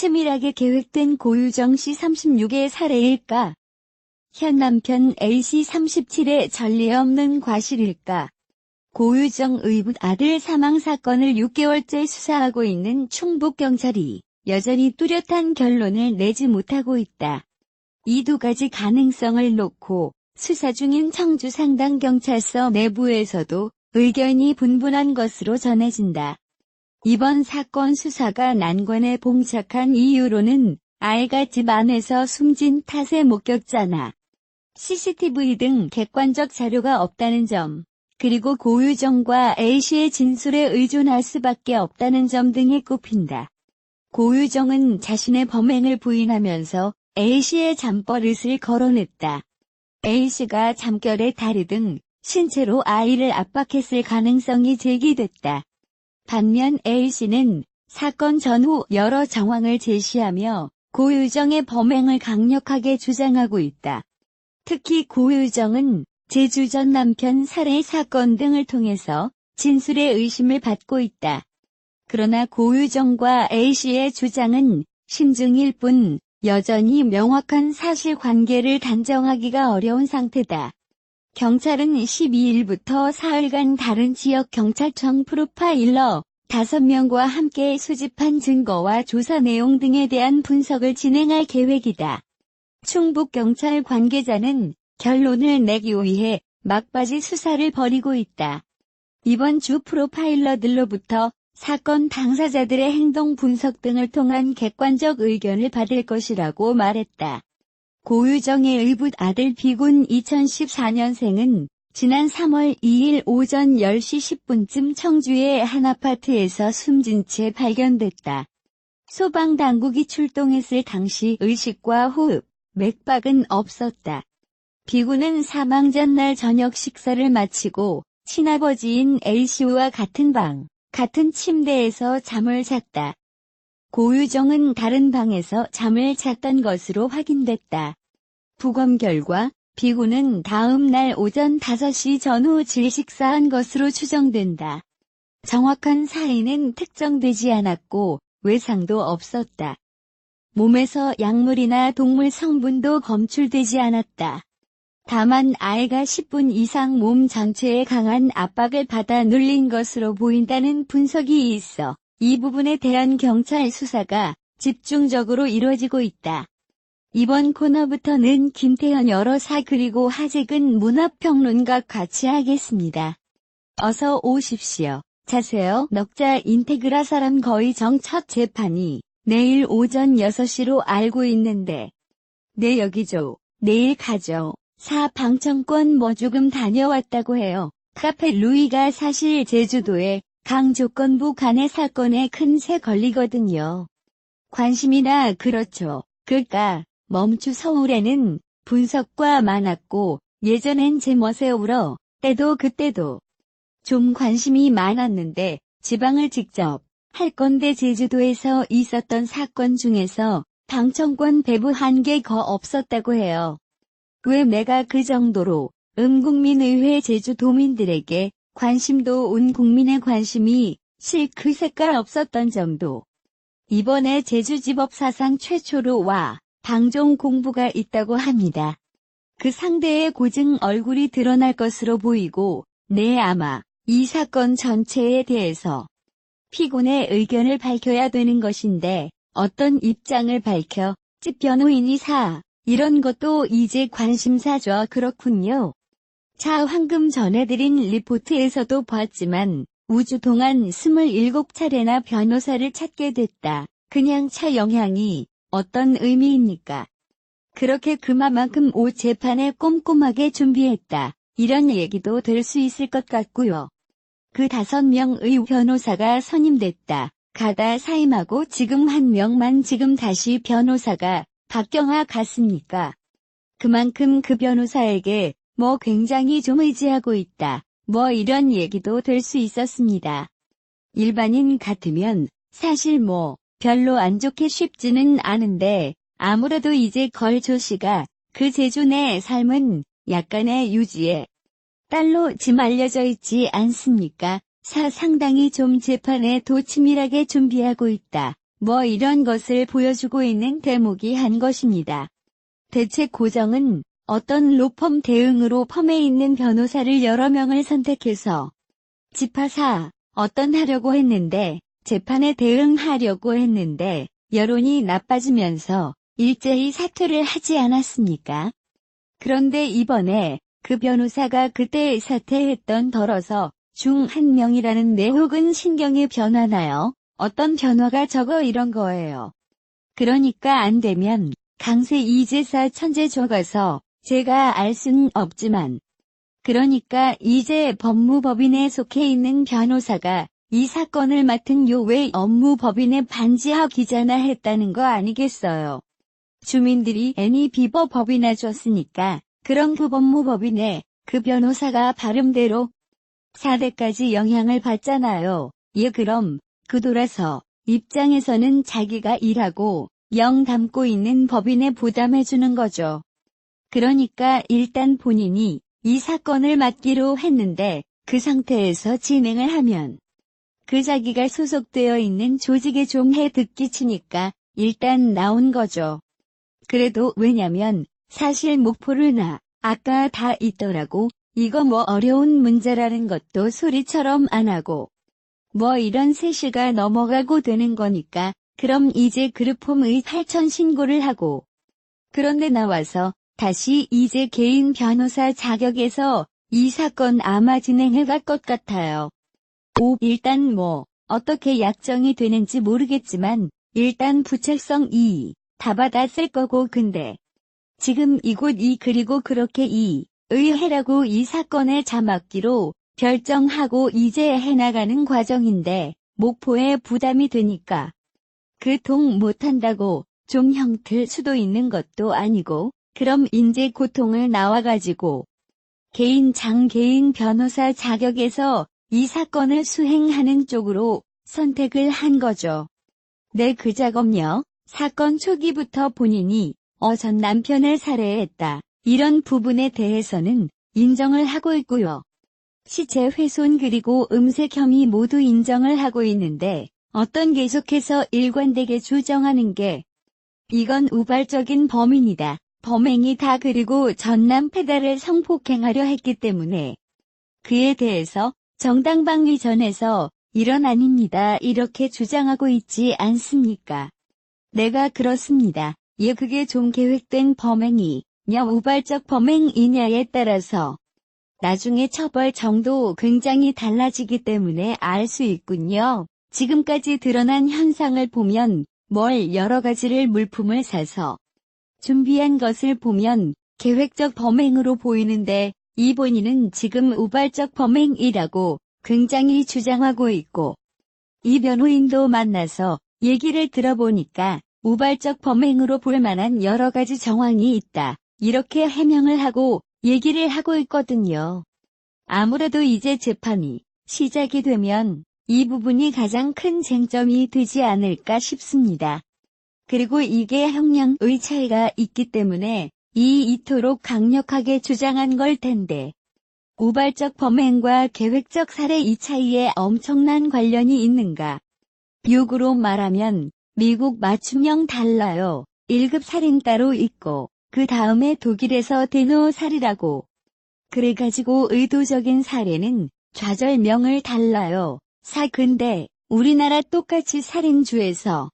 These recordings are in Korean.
치밀하게 계획된 고유정 씨 36의 살해일까? 현 남편 A씨 37의 전례 없는 과실일까? 고유정 의붓 아들 사망 사건을 6개월째 수사하고 있는 충북경찰이 여전히 뚜렷한 결론을 내지 못하고 있다. 이 두 가지 가능성을 놓고 수사 중인 청주 상당경찰서 내부에서도 의견이 분분한 것으로 전해진다. 이번 사건 수사가 난관에 봉착한 이유로는 아이가 집 안에서 숨진 탓에 목격자나 CCTV 등 객관적 자료가 없다는 점, 그리고 고유정과 A씨의 진술에 의존할 수밖에 없다는 점 등이 꼽힌다. 고유정은 자신의 범행을 부인하면서 A씨의 잠버릇을 거론했다. A씨가 잠결에 다리 등 신체로 아이를 압박했을 가능성이 제기됐다. 반면 A씨는 사건 전후 여러 정황을 제시하며 고유정의 범행을 강력하게 주장하고 있다. 특히 고유정은 제주 전 남편 살해 사건 등을 통해서 진술의 의심을 받고 있다. 그러나 고유정과 A씨의 주장은 심증일 뿐 여전히 명확한 사실관계를 단정하기가 어려운 상태다. 경찰은 12일부터 사흘간 다른 지역 경찰청 프로파일러 5명과 함께 수집한 증거와 조사 내용 등에 대한 분석을 진행할 계획이다. 충북경찰 관계자는 결론을 내기 위해 막바지 수사를 벌이고 있다. 이번 주 프로파일러들로부터 사건 당사자들의 행동 분석 등을 통한 객관적 의견을 받을 것이라고 말했다. 고유정의 의붓 아들 비군 2014년생은 지난 3월 2일 오전 10시 10분쯤 청주의 한 아파트에서 숨진 채 발견됐다. 소방당국이 출동했을 당시 의식과 호흡, 맥박은 없었다. 비군은 사망 전날 저녁 식사를 마치고 친아버지인 A씨와 같은 방, 같은 침대에서 잠을 잤다. 고유정은 다른 방에서 잠을 잤던 것으로 확인됐다. 부검 결과 비군은 다음 날 오전 5시 전후 질식사한 것으로 추정된다. 정확한 사인은 특정되지 않았고 외상도 없었다. 몸에서 약물이나 동물 성분도 검출되지 않았다. 다만 아이가 10분 이상 몸 전체에 강한 압박을 받아 눌린 것으로 보인다는 분석이 있어 이 부분에 대한 경찰 수사가 집중적으로 이루어지고 있다. 이번 코너부터는 김태현 여러사 그리고 하재근 문화평론가 같이 하겠습니다. 어서 오십시오. 자세요. 넉자 인테그라 사람 거의 정 첫 재판이 내일 오전 6시로 알고 있는데. 네 여기죠. 내일 가죠. 방청권 조금 다녀왔다고 해요. 카페 루이가 사실 제주도에 강조건부 간의 사건에 큰 새 걸리거든요. 관심이나 그렇죠. 그까 멈추 서울에는 분석과 많았고 예전엔 제멋에 울어 때도 그때도 좀 관심이 많았는데 지방을 직접 할 건데 제주도에서 있었던 사건 중에서 방청권 배부한 게 거 없었다고 해요. 왜 내가 그 정도로 국민의회 제주도민들에게 관심도 온 국민의 관심이 그 색깔 없었던 정도. 이번에 제주지법 사상 최초로 방종 공부가 있다고 합니다. 그 상대의 고증 얼굴이 드러날 것으로 보이고 네 아마 이 사건 전체에 대해서 피고의 의견을 밝혀야 되는 것인데 어떤 입장을 밝혀 집 변호인이 이런 것도 이제 관심사죠. 그렇군요. 방금 전해드린 리포트에서도 봤지만 우주 동안 27차례나 변호사를 찾게 됐다. 그냥 영향이 어떤 의미입니까? 그렇게 그만큼 재판에 꼼꼼하게 준비했다. 이런 얘기도 될 수 있을 것 같고요. 그 5명의 변호사가 선임됐다. 가다 사임하고 지금 1명만 지금 다시 변호사가 박경하 같습니까? 그만큼 그 변호사에게 굉장히 좀 의지하고 있다. 이런 얘기도 될 수 있었습니다. 일반인 같으면 사실 별로 안 좋게 쉽지는 않은데 아무래도 이제 걸조 씨가 그 제주 내 삶은 약간의 유지에 딸로 지금 알려져 있지 않습니까? 상당히 좀 재판에 도 치밀하게 준비하고 있다. 뭐 이런 것을 보여주고 있는 대목이 한 것입니다. 대체 고정은 어떤 로펌 대응으로 펌에 있는 변호사를 여러 명을 선택해서 집하사 어떤 하려고 했는데 재판에 대응하려고 했는데 여론이 나빠지면서 일제히 사퇴를 하지 않았습니까? 그런데 이번에 그 변호사가 그때 사퇴했던 덜어서 중 한 명이라는 내 혹은 신경이 변하나요? 어떤 변화가 적어 이런 거예요. 그러니까 안 되면 강세 이제사 천재 적어서 제가 알 수는 없지만 그러니까 이제 법무법인에 속해 있는 변호사가 이 사건을 맡은 요외 업무법인에 반지하기잖아 했다는 거 아니겠어요. 주민들이 애니 비버 법이나 줬으니까 그럼 그 법무법인에 그 변호사가 발음대로 4대까지 영향을 받잖아요. 예 그럼 그 돌아서 입장에서는 자기가 일하고 영 담고 있는 법인에 부담해주는 거죠. 그러니까 일단 본인이 이 사건을 맡기로 했는데 그 상태에서 진행을 하면 그 자기가 소속되어 있는 조직의 종해 듣기 치니까 일단 나온 거죠. 그래도 왜냐면 사실 목포를 아까 다 있더라고. 이거 뭐 어려운 문제라는 것도 소리처럼 안 하고 뭐 이런 3시가 넘어가고 되는 거니까 그럼 이제 그룹홈의 8천 신고를 하고 그런데 나와서 다시 이제 개인 변호사 자격에서 이 사건 아마 진행해 갈 것 같아요. 일단 뭐 어떻게 약정이 되는지 모르겠지만 일단 부책성 2 다 받았을 거고 근데 지금 이곳 그리고 그렇게 의회라고 이 사건의 자막기로 결정하고 이제 해나가는 과정인데 목포에 부담이 되니까 그 통 못한다고 종형 틀 수도 있는 것도 아니고 그럼 인제 고통을 나와가지고 개인 변호사 자격에서 이 사건을 수행하는 쪽으로 선택을 한 거죠. 네 그 작업요. 사건 초기부터 본인이 전 남편을 살해했다. 이런 부분에 대해서는 인정을 하고 있고요. 시체 훼손 그리고 음색 혐의 모두 인정을 하고 있는데 어떤 계속해서 일관되게 주장하는 게 이건 우발적인 범인이다. 범행이다 그리고 전남 페달을 성폭행하려 했기 때문에 그에 대해서 정당방위전에서 이런 아닙니다. 이렇게 주장하고 있지 않습니까? 내가 그렇습니다. 예 그게 좀 계획된 범행이냐 우발적 범행이냐에 따라서 나중에 처벌 정도 굉장히 달라지기 때문에 알 수 있군요. 지금까지 드러난 현상을 보면 뭘 여러 가지를 물품을 사서 준비한 것을 보면 계획적 범행으로 보이는데 이 본인은 지금 우발적 범행이라고 굉장히 주장하고 있고 이 변호인도 만나서 얘기를 들어보니까 우발적 범행으로 볼 만한 여러 가지 정황이 있다. 이렇게 해명을 하고 얘기를 하고 있거든요. 아무래도 이제 재판이 시작이 되면 이 부분이 가장 큰 쟁점이 되지 않을까 싶습니다. 그리고 이게 형량의 차이가 있기 때문에 이토록 강력하게 주장한 걸 텐데 우발적 범행과 계획적 살해 이 차이에 엄청난 관련이 있는가? 욕으로 말하면 미국 맞춤형 달라요. 1급 살인 따로 있고 그 다음에 독일에서 대노살이라고. 그래가지고 의도적인 살해는 좌절명을 달라요. 근데 우리나라 똑같이 살인주에서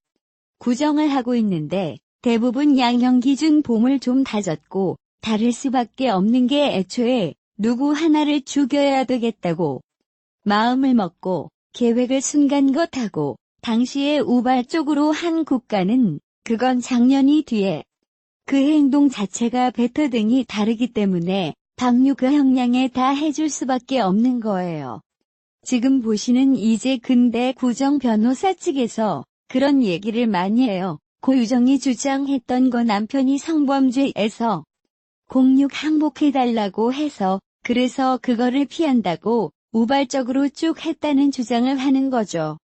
구정을 하고 있는데 대부분 양형 기준 봄을 좀 다졌고 다를 수밖에 없는 게 애초에 누구 하나를 죽여야 되겠다고 마음을 먹고 계획을 순간 것하고 당시에 우발적으로 한 국가는 그건 작년이 뒤에 그 행동 자체가 베터 등이 다르기 때문에 당류 그 형량에 다 해줄 수밖에 없는 거예요. 지금 보시는 이제 근대 구정 변호사 측에서 그런 얘기를 많이 해요. 고유정이 주장했던 거 남편이 성범죄에서 공육 항복해달라고 해서 그래서 그거를 피한다고 우발적으로 쭉 했다는 주장을 하는 거죠.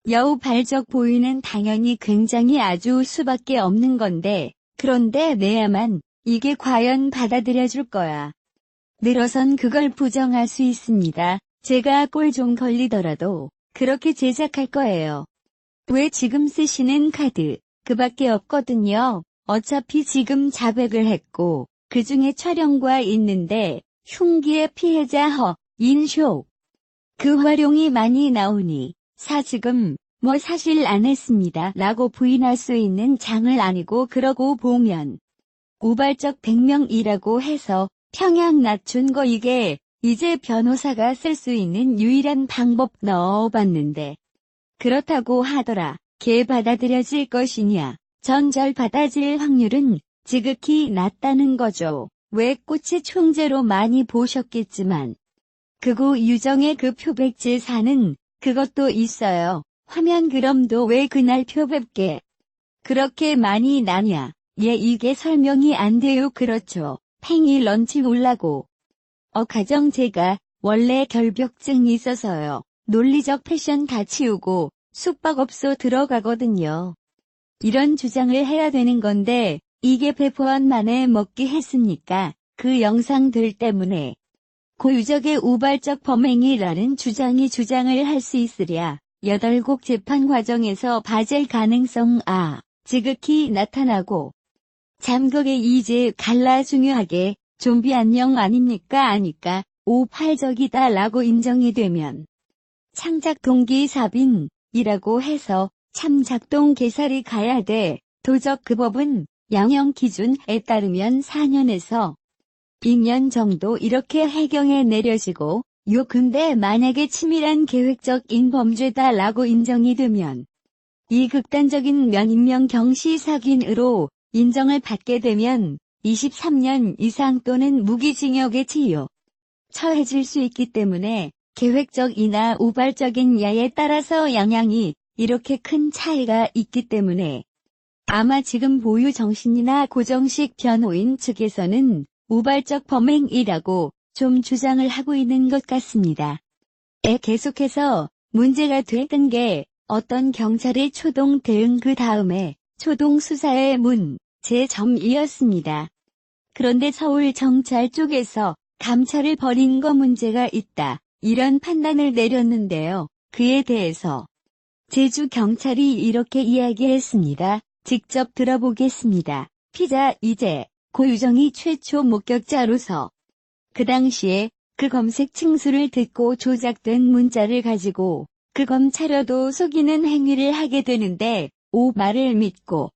여우발적 보이는 당연히 굉장히 아주 수밖에 없는 건데 그런데 내야만 이게 과연 받아들여줄 거야. 늘어선 그걸 부정할 수 있습니다. 제가 꼴 좀 걸리더라도 그렇게 제작할 거예요. 왜 지금 쓰시는 카드, 그밖에 없거든요. 어차피 지금 자백을 했고, 그중에 촬영과 있는데, 흉기의 피해자 인쇼. 그 활용이 많이 나오니, 지금, 사실 안 했습니다. 라고 부인할 수 있는 장을 아니고 그러고 보면, 우발적 백명이라고 해서 평양 낮춘 거 이게, 이제 변호사가 쓸 수 있는 유일한 방법 넣어봤는데. 그렇다고 하더라. 걔 받아들여질 것이냐. 전절 받아질 확률은 지극히 낮다는 거죠. 왜 꽃이 총재로 많이 보셨겠지만. 그고 유정의 그 표백제 사는 그것도 있어요. 화면 그럼도 왜 그날 표백게 그렇게 많이 나냐. 이게 설명이 안 돼요. 그렇죠. 팽이 런치 올라고. 가정 제가 원래 결벽증이 있어서요. 논리적 패션 다 치우고 숙박업소 들어가거든요. 이런 주장을 해야 되는 건데 이게 100번 만에 먹기 했습니까? 그 영상들 때문에. 고유적의 우발적 범행이라는 주장을 할 수 있으랴. 8곡 재판 과정에서 바젤 가능성 지극히 나타나고. 잠극에 이제 갈라 중요하게 좀비 안녕 아닙니까 아니까 58적이다 라고 인정이 되면 창작 동기 사빈이라고 해서 참 작동 개살이 가야 돼. 도적 그 법은 양형 기준에 따르면 4년에서 2년 정도 이렇게 해경에 내려지고 근데 만약에 치밀한 계획적인 범죄다 라고 인정이 되면 이 극단적인 면인명 경시 사기으로 인정을 받게 되면 23년 이상 또는 무기징역에 처해질 수 있기 때문에 계획적이나 우발적인 야에 따라서 양형이 이렇게 큰 차이가 있기 때문에 아마 지금 보유 정신이나 고정식 변호인 측에서는 우발적 범행이라고 좀 주장을 하고 있는 것 같습니다. 계속해서 문제가 됐던 게 어떤 경찰의 초동 대응 그 다음에 초동 수사의 문제점이었습니다. 그런데 서울경찰 쪽에서 감찰을 벌인 거 문제가 있다. 이런 판단을 내렸는데요. 그에 대해서 제주경찰이 이렇게 이야기했습니다. 직접 들어보겠습니다. 피자 이제 고유정이 최초 목격자로서 그 당시에 그 검색 칭수를 듣고 조작된 문자를 가지고 그 검찰여도 속이는 행위를 하게 되는데 말을 믿고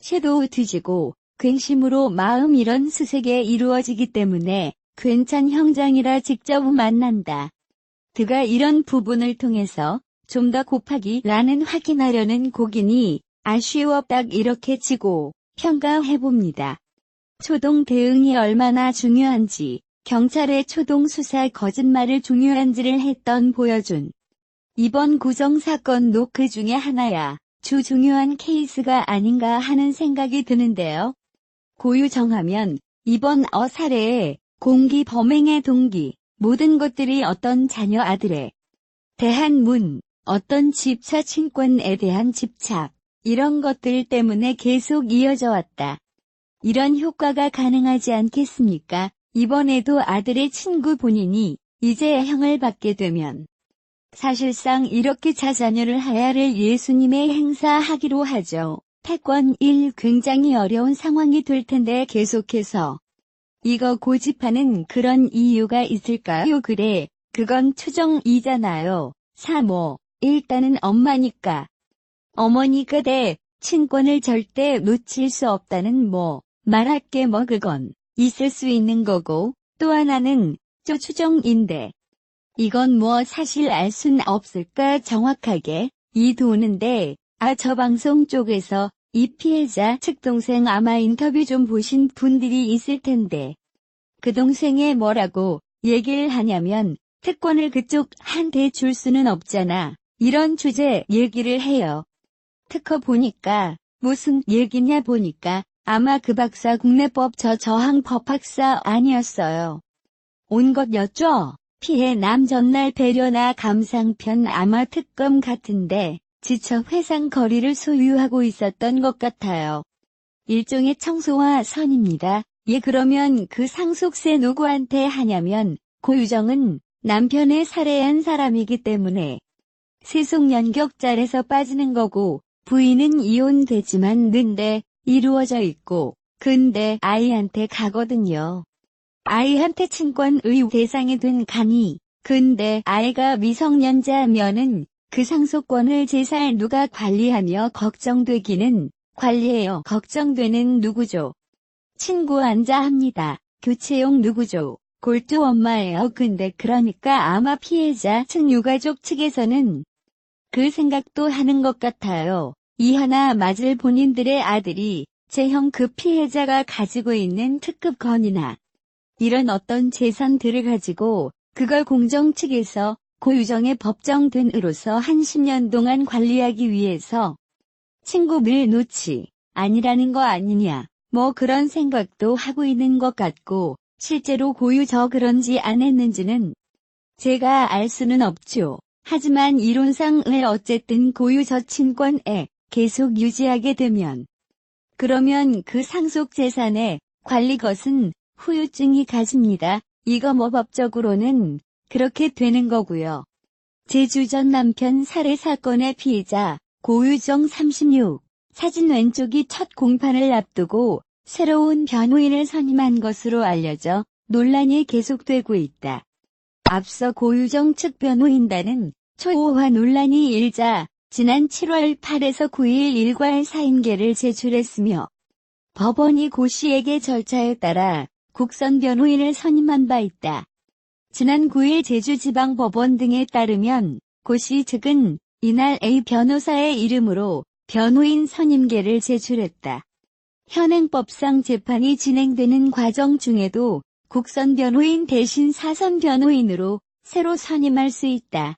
섀도우 뒤지고 괭심으로 마음 이런 수색에 이루어지기 때문에 괜찮 형장이라 직접 만난다. 그가 이런 부분을 통해서 좀 더 곱하기라는 확인하려는 곡이니 아쉬워 딱 이렇게 치고 평가해봅니다. 초동 대응이 얼마나 중요한지 경찰의 초동 수사 거짓말을 중요한지를 했던 보여준 이번 구정사건도 그 중에 하나야. 중요한 케이스가 아닌가 하는 생각이 드는데요. 고유정하면 이번 사례에 공기 범행의 동기, 모든 것들이 어떤 자녀 아들에 대한 어떤 집차 친권에 대한 집착, 이런 것들 때문에 계속 이어져 왔다. 이런 효과가 가능하지 않겠습니까? 이번에도 아들의 친구 본인이 이제 형을 받게 되면 사실상 이렇게 자녀를 하야를 예수님의 행사하기로 하죠. 패권 1 굉장히 어려운 상황이 될 텐데 계속해서 이거 고집하는 그런 이유가 있을까요? 그래, 그건 추정이잖아요. 3호, 일단은 엄마니까. 어머니가 친권을 절대 놓칠 수 없다는 말할 게 그건 있을 수 있는 거고, 또 하나는 추정인데. 이건 사실 알 순 없을까 정확하게, 이 도는데, 저 방송 쪽에서 이 피해자 측 동생 아마 인터뷰 좀 보신 분들이 있을 텐데. 그 동생이 뭐라고 얘기를 하냐면, 특권을 그쪽한테 줄 수는 없잖아. 이런 주제 얘기를 해요. 특허 보니까, 무슨 얘기냐 보니까, 아마 그 박사 국내법 저항법 박사 아니었어요. 온 것였죠? 피해 남 전날 배려나 감상편 아마 특검 같은데 지쳐 회상 거리를 소유하고 있었던 것 같아요. 일종의 청소와 선입니다. 그러면 그 상속세 누구한테 하냐면 고유정은 남편을 살해한 사람이기 때문에 세속연격잘에서 빠지는 거고 부인은 이혼되지만 는데 이루어져 있고 근데 아이한테 가거든요. 아이한테 친권의 대상이 된 간이 근데 아이가 미성년자면은 그 상속권을 제살 누가 관리하며 걱정되기는 관리해요. 걱정되는 누구죠? 친구 앉아 합니다. 교체용 누구죠? 골두 엄마예요. 근데 그러니까 아마 피해자 측 유가족 측에서는 그 생각도 하는 것 같아요. 이 하나 맞을 본인들의 아들이 재형 그 피해자가 가지고 있는 특급 건이나 이런 어떤 재산들을 가지고 그걸 공정 측에서 고유정의 법정된으로서 한 10년 동안 관리하기 위해서 친구를 놓지 아니라는 거 아니냐. 뭐 그런 생각도 하고 있는 것 같고 실제로 고유저 그런지 안 했는지는 제가 알 수는 없죠. 하지만 이론상을 어쨌든 고유저 친권에 계속 유지하게 되면 그러면 그 상속 재산의 관리 것은 후유증이 가집니다. 이거 뭐 법적으로는 그렇게 되는 거고요. 제주 전 남편 살해 사건의 피해자 고유정 36 사진 왼쪽이 첫 공판을 앞두고 새로운 변호인을 선임한 것으로 알려져 논란이 계속되고 있다. 앞서 고유정 측 변호인단은 초호화 논란이 일자 지난 7월 8에서 9일 일괄 사임계를 제출했으며 법원이 고 씨에게 절차에 따라 국선 변호인을 선임한 바 있다. 지난 9일 제주지방법원 등에 따르면 고 씨 측은 이날 A 변호사의 이름으로 변호인 선임계를 제출했다. 현행법상 재판이 진행되는 과정 중에도 국선 변호인 대신 사선 변호인으로 새로 선임할 수 있다.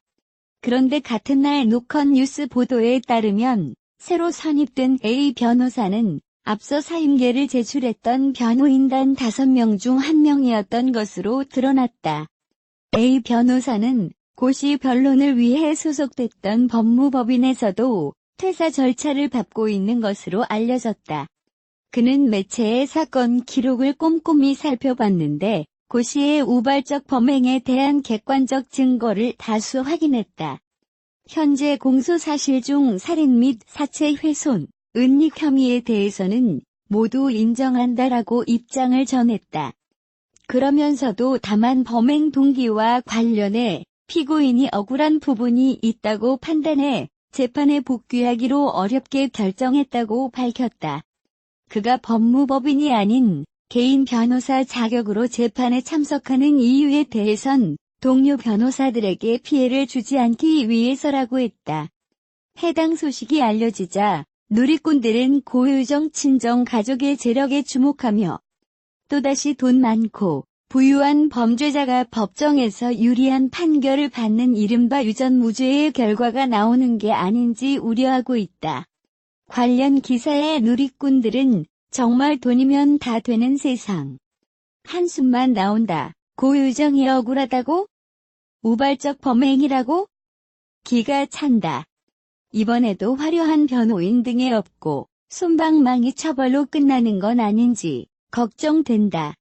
그런데 같은 날 노컷 뉴스 보도에 따르면 새로 선입된 A 변호사는 앞서 사임계를 제출했던 변호인단 5명 중 1명이었던 것으로 드러났다. A 변호사는 고 씨 변론을 위해 소속됐던 법무법인에서도 퇴사 절차를 밟고 있는 것으로 알려졌다. 그는 매체의 사건 기록을 꼼꼼히 살펴봤는데 고 씨의 우발적 범행에 대한 객관적 증거를 다수 확인했다. 현재 공소사실 중 살인 및 사체 훼손, 은닉 혐의에 대해서는 모두 인정한다라고 입장을 전했다. 그러면서도 다만 범행 동기와 관련해 피고인이 억울한 부분이 있다고 판단해 재판에 복귀하기로 어렵게 결정했다고 밝혔다. 그가 법무법인이 아닌 개인 변호사 자격으로 재판에 참석하는 이유에 대해선 동료 변호사들에게 피해를 주지 않기 위해서라고 했다. 해당 소식이 알려지자 누리꾼들은 고유정 친정 가족의 재력에 주목하며 또다시 돈 많고 부유한 범죄자가 법정에서 유리한 판결을 받는 이른바 유전무죄의 결과가 나오는 게 아닌지 우려하고 있다. 관련 기사의 누리꾼들은 정말 돈이면 다 되는 세상. 한숨만 나온다. 고유정이 억울하다고? 우발적 범행이라고? 기가 찬다. 이번에도 화려한 변호인 등에 없고 솜방망이 처벌로 끝나는 건 아닌지 걱정된다.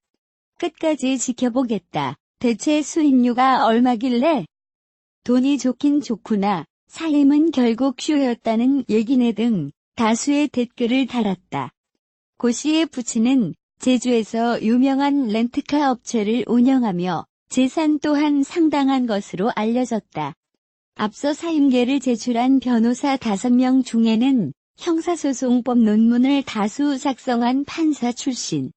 끝까지 지켜보겠다. 대체 수임료가 얼마길래? 돈이 좋긴 좋구나. 살림은 결국 쇼였다는 얘기네 등 다수의 댓글을 달았다. 고 씨의 부친은 제주에서 유명한 렌트카 업체를 운영하며 재산 또한 상당한 것으로 알려졌다. 앞서 사임계를 제출한 변호사 5명 중에는 형사소송법 논문을 다수 작성한 판사 출신,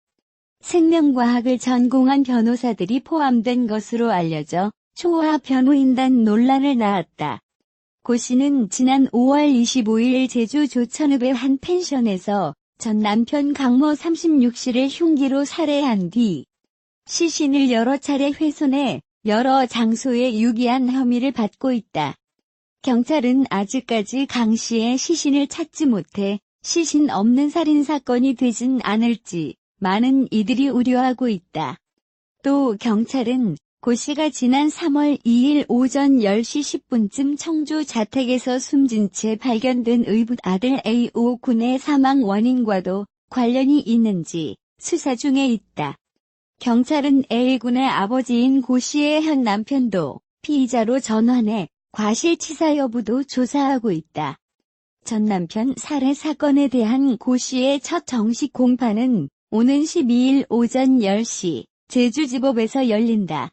생명과학을 전공한 변호사들이 포함된 것으로 알려져 초호화 변호인단 논란을 낳았다. 고 씨는 지난 5월 25일 제주 조천읍의 한 펜션에서 전 남편 강모 36씨를 흉기로 살해한 뒤 시신을 여러 차례 훼손해 여러 장소에 유기한 혐의를 받고 있다. 경찰은 아직까지 강 씨의 시신을 찾지 못해 시신 없는 살인사건이 되진 않을지 많은 이들이 우려하고 있다. 또 경찰은 고 씨가 지난 3월 2일 오전 10시 10분쯤 청주 자택에서 숨진 채 발견된 의붓 아들 A5 군의 사망 원인과도 관련이 있는지 수사 중에 있다. 경찰은 A군의 아버지인 고 씨의 현 남편도 피의자로 전환해 과실치사 여부도 조사하고 있다. 전 남편 살해 사건에 대한 고 씨의 첫 정식 공판은 오는 12일 오전 10시 제주지법에서 열린다.